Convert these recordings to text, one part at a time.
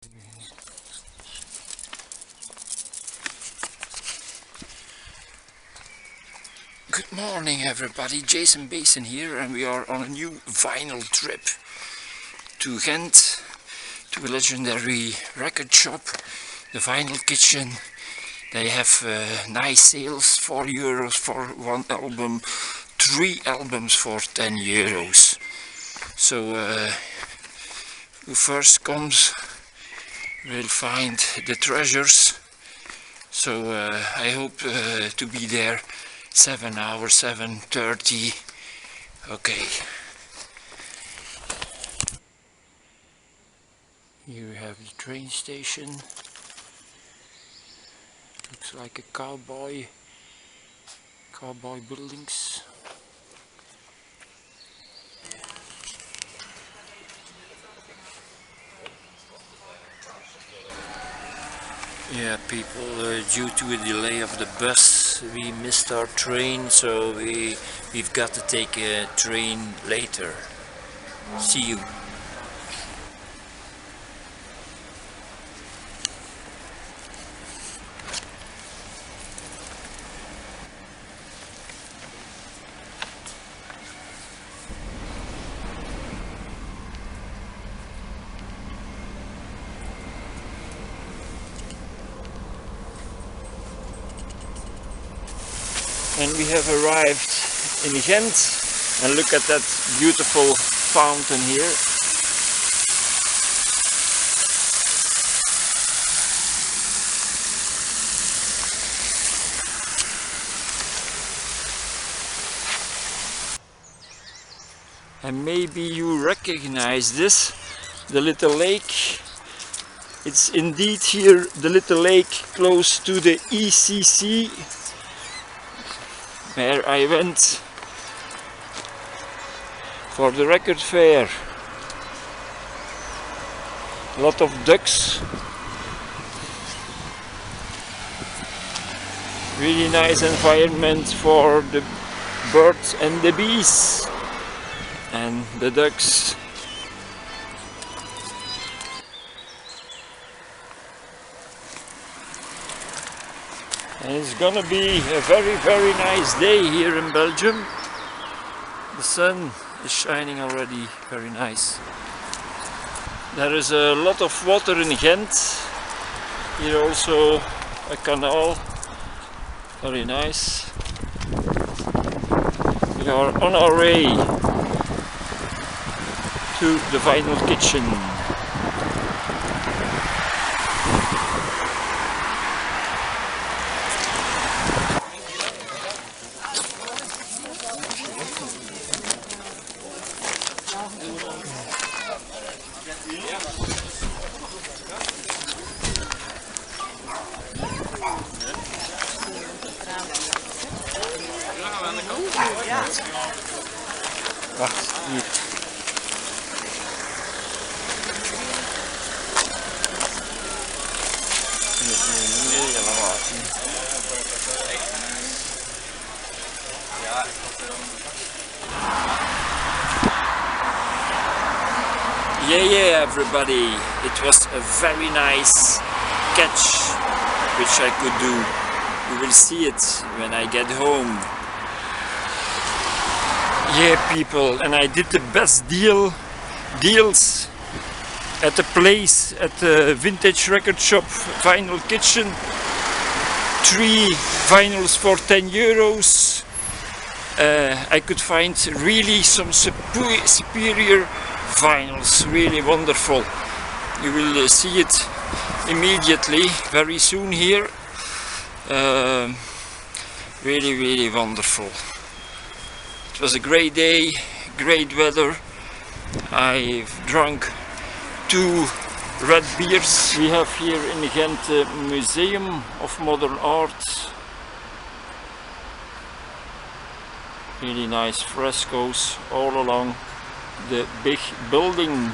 Good morning everybody, Jason Basin here, and we are on a new vinyl trip to Ghent, to a legendary record shop, the Vinyl Kitchen. They have nice sales, €4 for one album, 3 albums for €10. So who first comes will find the treasures. So I hope to be there 7 hours, 7:30. Okay. Here we have the train station. Looks like a cowboy buildings. Yeah, people, due to a delay of the bus, we missed our train, so we've got to take a train later. See you. And we have arrived in Ghent, and look at that beautiful fountain here. And maybe you recognize this, the little lake. It's indeed here the little lake close to the ECC, where I went for the record fair. A lot of ducks. Really nice environment for the birds and the bees and the ducks. And it's gonna be a very nice day here in Belgium. The sun is shining already, very nice. There is a lot of water in Ghent. Here also a canal, very nice. We are on our way to the Vinyl Kitchen. Wacht, hier. Nee, helemaal niet. Yeah, everybody. It was a very nice catch, which I could do. You will see it when I get home. Yeah, people, and I did the best deals at the place, at the vintage record shop, Vinyl Kitchen. 3 vinyls for €10. I could find really some superior vinyls, really wonderful. You will see it immediately, very soon here. Really wonderful. It was a great day, great weather. I've drunk 2 red beers. We have here in Ghent the Museum of Modern Art. Really nice frescoes all along the big building.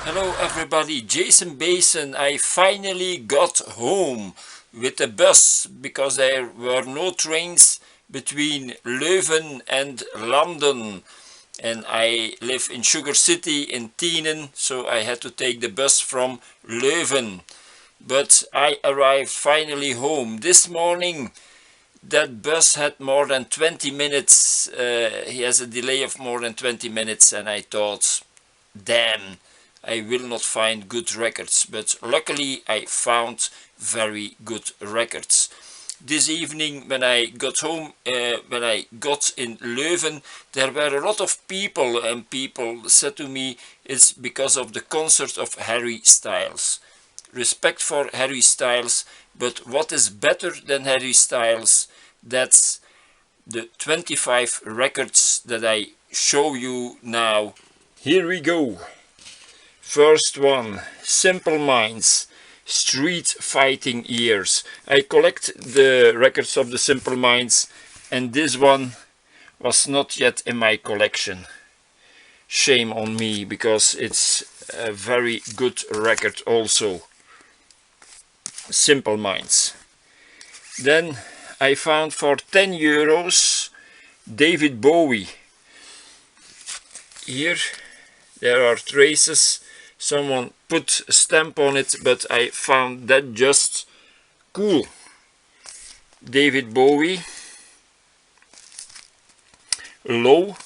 Hello everybody, Jason Basin. I finally got home with the bus because there were no trains between Leuven and London. and I live in Sugar City in Tienen, so I had to take the bus from Leuven. But I arrived finally home this morning. That bus had more than 20 minutes, he has a delay of more than 20 minutes, and I thought, damn, I will not find good records, but luckily I found very good records. This evening when I got home, when I got in Leuven, there were a lot of people, and people said to me it's because of the concert of Harry Styles. Respect for Harry Styles, but what is better than Harry Styles? That's the 25 records that I show you now. Here we go. First one, Simple Minds, Street Fighting Years. I collect the records of the Simple Minds, and this one was not yet in my collection. Shame on me, because it's a very good record also. Simple Minds. Then I found for 10 euros David Bowie. Here there are traces, someone put a stamp on it, but I found that just cool. David Bowie, Low.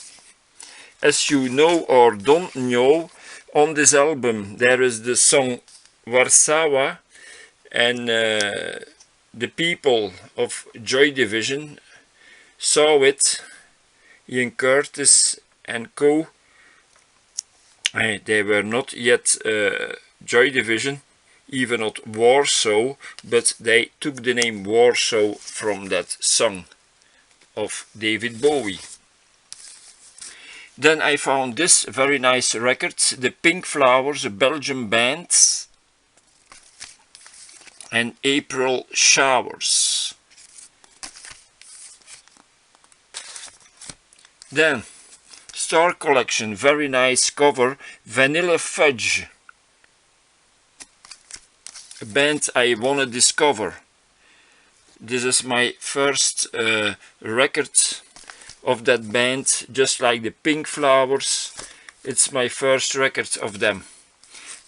As you know or don't know, on this album there is the song Warsaw, and the people of Joy Division saw it, Ian Curtis and co. They were not yet Joy Division, even not Warsaw, but they took the name Warsaw from that song of David Bowie. Then I found this very nice record, the Pink Flowers, a Belgian band, and April Showers. Then Star Collection, very nice cover, Vanilla Fudge, a band I want to discover. This is my first record of that band, just like the Pink Flowers. It's my first record of them.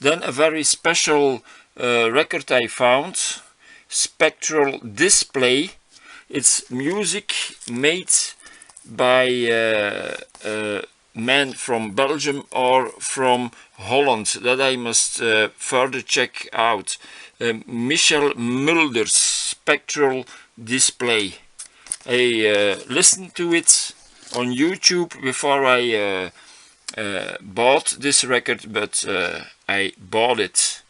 Then a very special record I found, Spectral Display. It's music made by men from Belgium or from Holland, that I must further check out. Michel Mulder's Spectral Display. I listened to it on YouTube before I bought this record, but I bought it.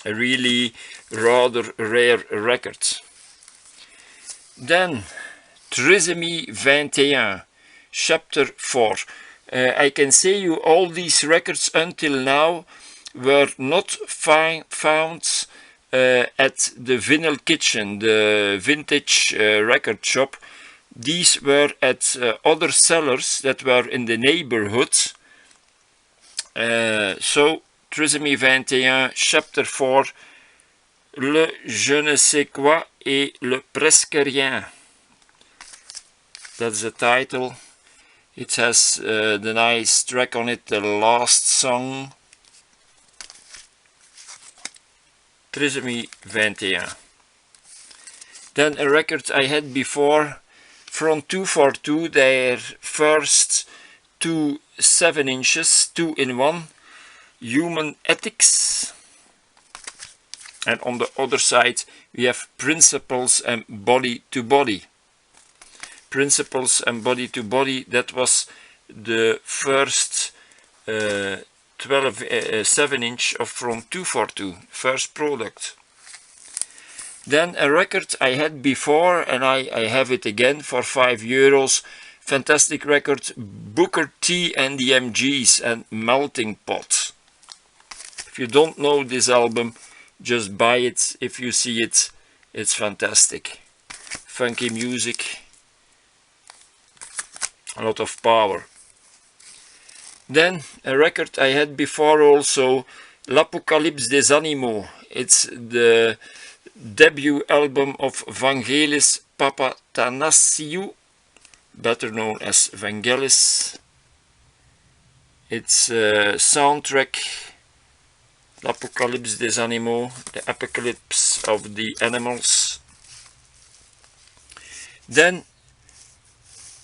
A really rather rare record. Then Trisomie 21, Chapter 4. I can say you all these records until now were not found at the Vinyl Kitchen, the vintage record shop. These were at other sellers that were in the neighborhood. So Trisomie 21, Chapter 4, Le Je ne sais quoi et le presque rien. That's the title. It has the nice track on it, the last song. Trisomie 21. Then a record I had before, from 242, their first two 7 inches, 2 in 1, Human Ethics. And on the other side we have Principles and Body to Body. Principles and Body to Body, that was the first 7 inch of from 242, first product. Then a record I had before, and I have it again for 5 euros. Fantastic record, Booker T and the MGs and Melting Pot. If you don't know this album, just buy it. If you see it, it's fantastic. Funky music, a lot of power. Then a record I had before also, L'Apocalypse des Animaux. It's the debut album of Vangelis Papathanassiou, better known as Vangelis. It's soundtrack L'Apocalypse des Animaux, the apocalypse of the animals. Then,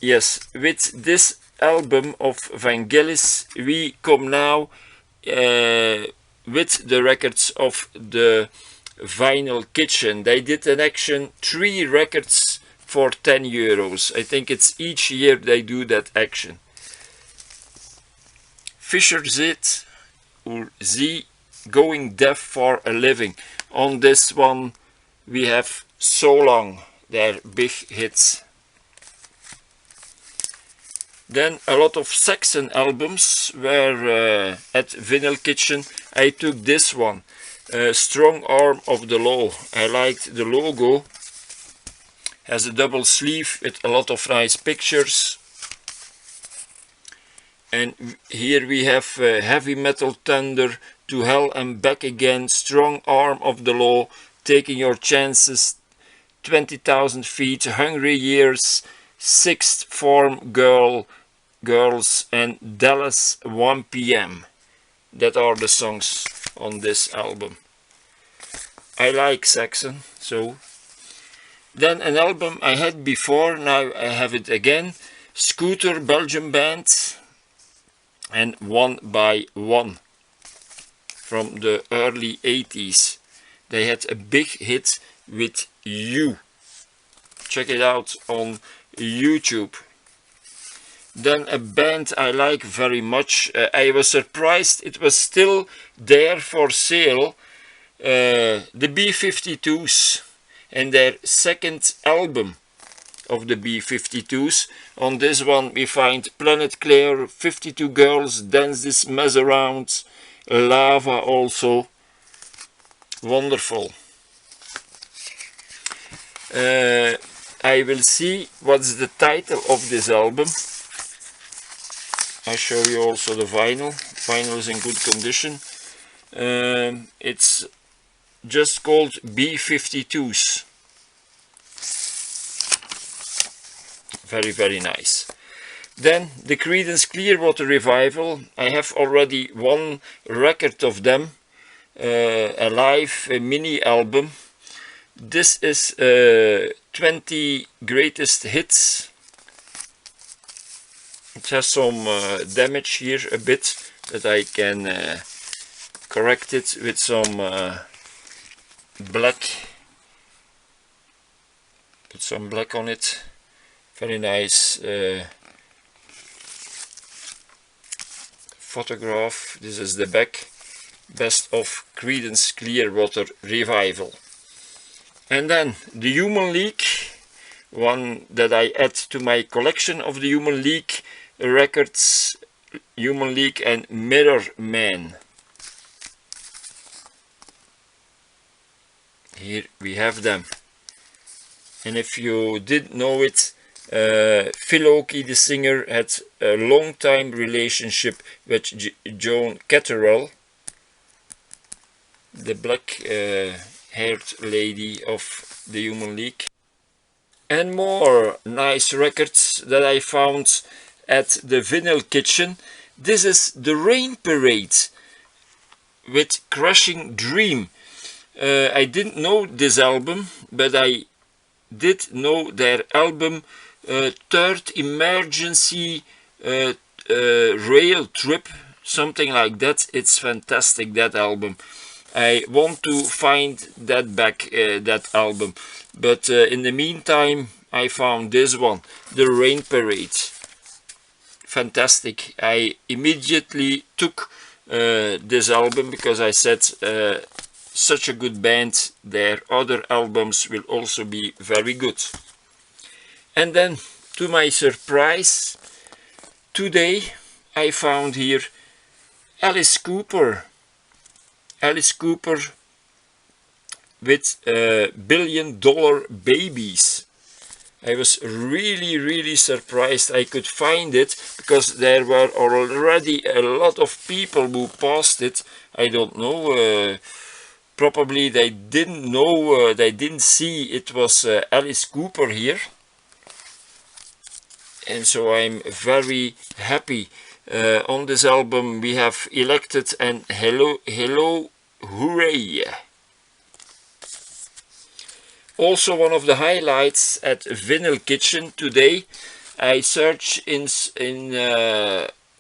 yes, with this album of Vangelis, we come now with the records of the Vinyl Kitchen. They did an action, 3 records for 10 euros. I think it's each year they do that action. Fischer zit or Z, Going Deaf for a Living. On this one we have So Long, their big hits. Then a lot of Saxon albums were at Vinyl Kitchen. I took this one, Strong Arm of the Law. I liked the logo. Has a double sleeve with a lot of nice pictures. And here we have Heavy Metal Thunder, To Hell and Back Again, Strong Arm of the Law, Taking Your Chances, 20,000 Feet, Hungry Years, Sixth Form Girls, and Dallas 1 PM. That are the songs on this album. I like Saxon, so. Then an album I had before, now I have it again. Scooter, Belgium band, and One by One from the early 80s. They had a big hit with You. Check it out on YouTube. Then a band I like very much. I was surprised it was still there for sale. The B-52s and their second album of the B-52s. On this one we find Planet Claire, 52 Girls, Dance This Mess Around, Lava also. Wonderful. I will see what's the title of this album. I show you also the vinyl. Vinyl is in good condition. It's just called B-52s. Very, very nice. Then the Creedence Clearwater Revival. I have already one record of them, a live mini album. This is 20 greatest hits. It has some damage here a bit, that I can correct it with some black. Put some black on it. Very nice photograph. This is the back. Best of Creedence Clearwater Revival. And then the Human League, one that I add to my collection of the Human League records, Human League and Mirror Man. Here we have them. And if you didn't know it, Phil Oakey, the singer, had a long time relationship with Joan Catterall, the black haired lady of the Human League. And more nice records that I found at the Vinyl Kitchen. This is The Rain Parade with Crushing Dream. I didn't know this album, but I did know their album Third Emergency Rail Trip, something like that. It's fantastic, that album. I want to find that back, that album, but in the meantime I found this one, The Rain Parade. Fantastic. I immediately took this album because I said such a good band, their other albums will also be very good. And then, to my surprise, today I found here Alice Cooper. Alice Cooper with $1 Billion Babies. I was really surprised I could find it, because there were already a lot of people who passed it. I don't know, probably they didn't know, they didn't see it was Alice Cooper here. And so I'm very happy. On this album we have Elected and Hello Hello Hooray. Also one of the highlights at Vinyl Kitchen today, I searched in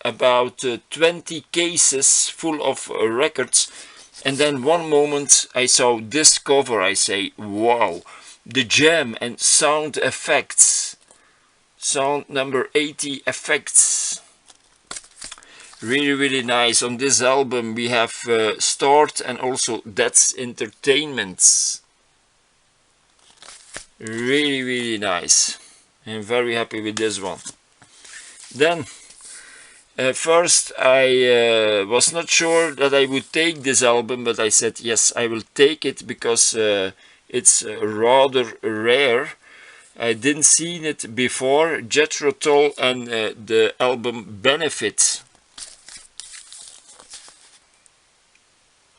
about 20 cases full of records, and then one moment I saw this cover. I say, wow, the Jam and Sound Effects, sound number 80 effects. Really nice. On this album we have Start and also That's Entertainment. Really nice. I'm very happy with this one. Then first I was not sure that I would take this album, but I said yes, I will take it because it's rather rare. I didn't see it before. Jethro Tull and the album Benefit,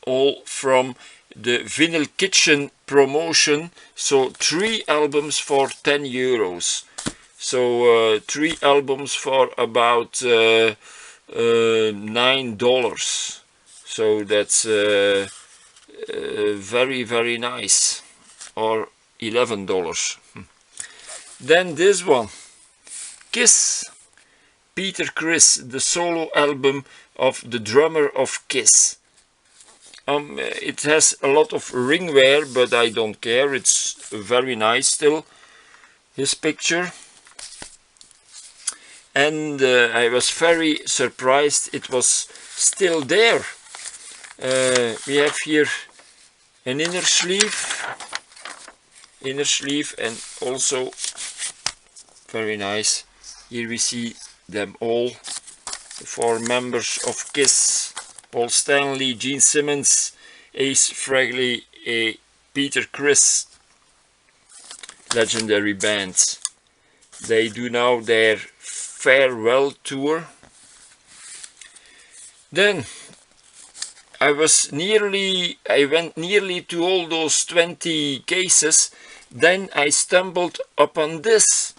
all from the Vinyl Kitchen promotion. So 3 albums for 10 euros. So 3 albums for about $9. So that's very nice. Or $11. Then this one, Kiss, Peter Criss, the solo album of the drummer of Kiss. It has a lot of ring wear, but I don't care. It's very nice still, his picture. And I was very surprised it was still there. We have here an inner sleeve, and also very nice. Here we see them all, the 4 members of Kiss: Paul Stanley, Gene Simmons, Ace Frehley, Peter Criss. Legendary band. They do now their farewell tour. Then I went nearly to all those 20 cases. Then I stumbled upon this,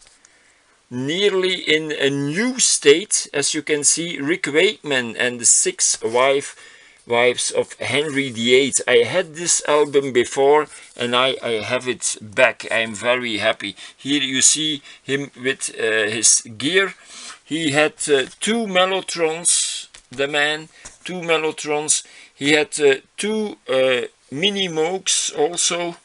nearly in a new state, as you can see, Rick Wakeman and the 6 wives of Henry VIII. I had this album before and I have it back. I am very happy. Here you see him with his gear. He had 2 Mellotrons, the man, 2 Mellotrons. He had 2 Mini Moogs also.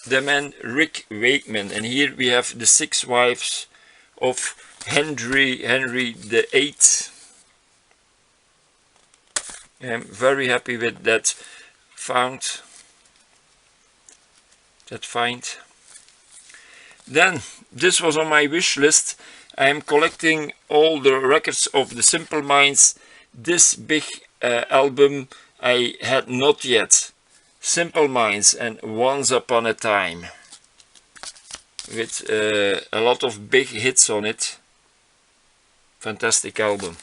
The man Rick Wakeman. And here we have the 6 wives of Henry VIII. I'm very happy with that find. Then this was on my wish list. I am collecting all the records of the Simple Minds. This big album I had not yet. Simple Minds and Once Upon a Time, with a lot of big hits on it. Fantastic album.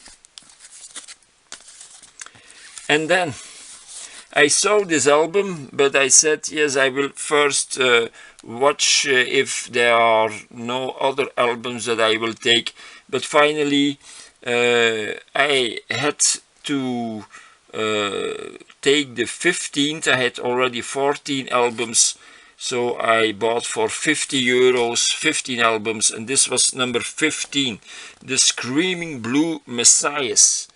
And then I saw this album, but I said yes, I will first watch if there are no other albums that I will take. But finally I had to take the 15th. I had already 14 albums, so I bought for 50 euros 15 albums, and this was number 15, The Screaming Blue Messiahs,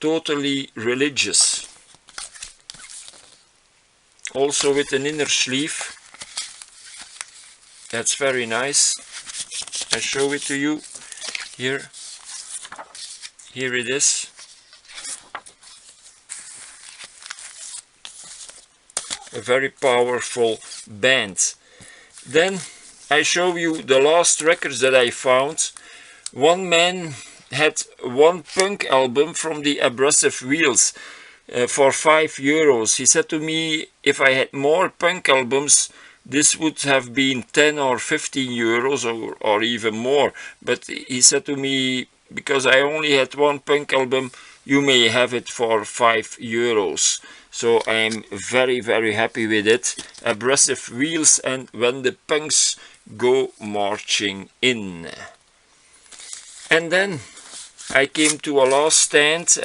Totally Religious. Also with an inner sleeve. That's very nice. I show it to you here. Here it is. A very powerful band. Then I show you the last records that I found. One man had 1 punk album from the Abrasive Wheels for 5 euros. He said to me, if I had more punk albums, this would have been 10 or 15 euros or even more. But he said to me, because I only had 1 punk album, you may have it for 5 euros. So I am very, very happy with it. Abrasive Wheels and When the Punks Go Marching In. And then I came to a last stand,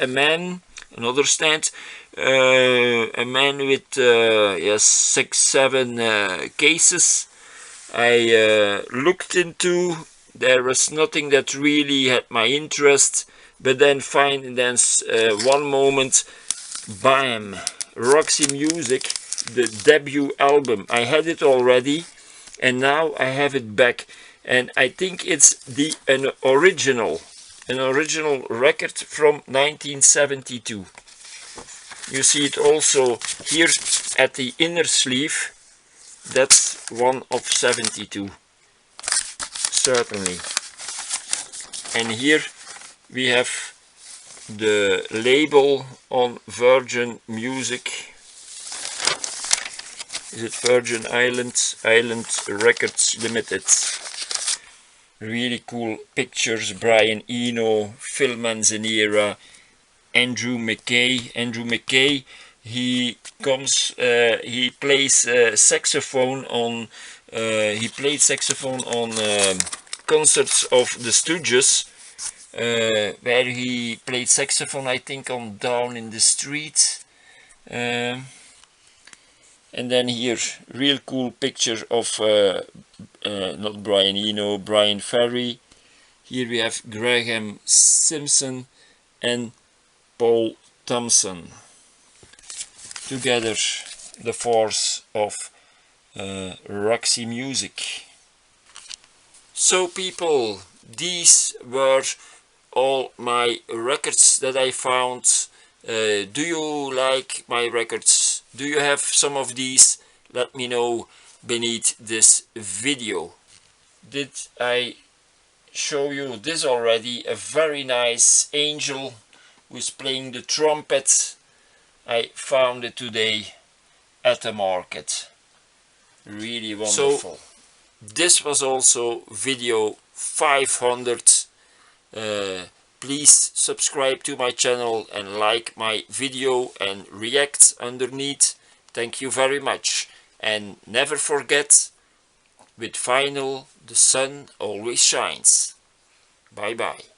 another stand, a man with yes, 6-7 cases. I looked into. There was nothing that really had my interest, but then one moment, bam, Roxy Music, the debut album. I had it already, and now I have it back, and I think it's an original record from 1972. You see it also here at the inner sleeve. That's one of 72, certainly. And here we have the label on Virgin Music. Is it Virgin Island Records Limited? Really cool pictures. Brian Eno, Phil Manzanera, Andrew McKay. He plays saxophone on. He played saxophone on concerts of the Stooges, where he played saxophone, I think, on Down in the Street. And then here, real cool picture of not Brian Eno, Brian Ferry. Here we have Graham Simpson and Paul Thompson. Together, the force of Roxy Music. So people, these were all my records that I found. Do you like my records? Do you have some of these? Let me know beneath this video. Did I show you this already? A very nice angel who is playing the trumpet. I found it today at the market. Really wonderful. So this was also video 500. Please subscribe to my channel and like my video and react underneath. Thank you very much. And never forget, with vinyl the sun always shines. Bye bye.